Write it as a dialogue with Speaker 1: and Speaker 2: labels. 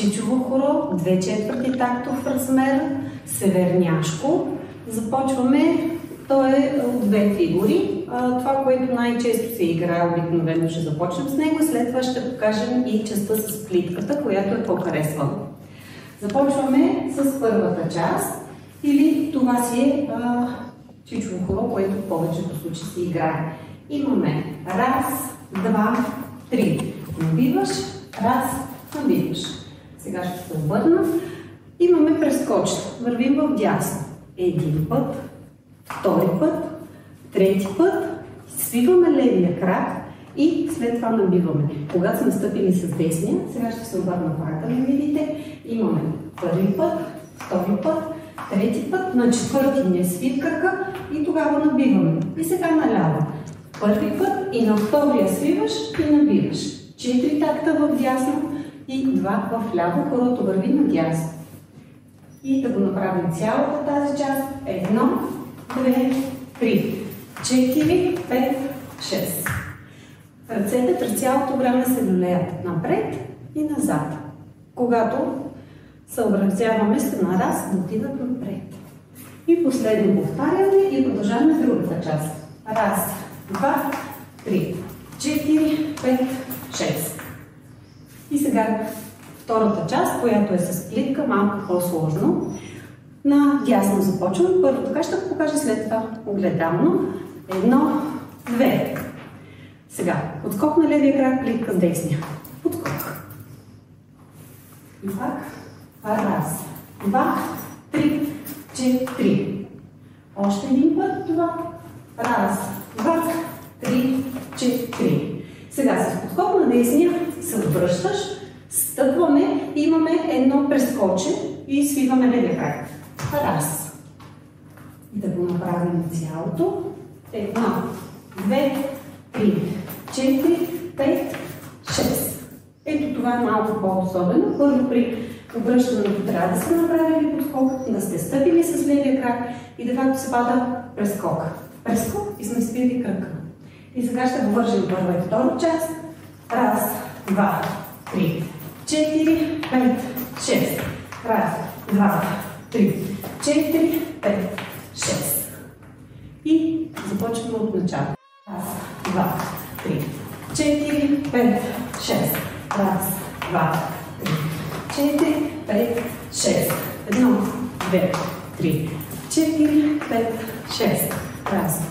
Speaker 1: чичово хоро, 2/4 тактов размер, северняшко. Започваме, то е от две фигури. Това, което най-често се играе, обикновено ще започнем с него, след това ще покажем и частта с плитката, която е по-харесвана. Започваме с първата част, или това си е чичово хоро, което в повечето случаи се играе. Имаме раз, два, три. Набиваш, раз, набиваш. Сега ще се обърна. Имаме прескочка. Вървим в дясно. Един път, втори път, трети път. Свиваме левия крак и след това набиваме. Когато сме стъпили с десния, сега ще се обърна пак да видите. Имаме първи път, втори път, трети път, на четвърти не свив крака и тогава набиваме. И сега наляво. Първи път и на втория свиваш и набиваш. 4 такта в дясно и 2 в ляво, хорото върви надясно. И да го направим цялата тази част. 1, 2, 3, 4, 5, 6. Ръцете през цялото време се люлеят напред и назад. Когато съобразяваме се на раз, да отидат напред. И последно повтаряме и продължаваме с другата част. Раз, 2, 3, 4, 5, 6. И сега втората част, която е с плитка, малко по-сложно. На дясно започваме. Първо така ще го покажа, след това огледално. 1, 2. Сега, подскок на левия крак, плитка с десния. Подскок. И пак. Раз, 2, 3, 4. Още един път това. Раз, 2, 3, 4. Сега с подход на десния се връщаш, стъпваме и имаме едно прескоче и свиваме левия крак. Раз. И да го направим цялото. 1, 2, 3, 4, 5, 6. Ето това е малко по-особено. Първо при обръщането трябва да сте направили подскок, да сте стъпили с левия крак и де факто се пада прескок. Прескок и сме свили крака. И сега ще го вържим първа и втора част. Раз, 2, 3, 4, 5, 6. Раз, 2, 3, 4, 5, 6. И започваме от начало. Раз, 2, 3, 4, 5, 6. Раз, 2, 3, 4, 5, 6. 1, 2, 3, 4, 5, 6. Раз,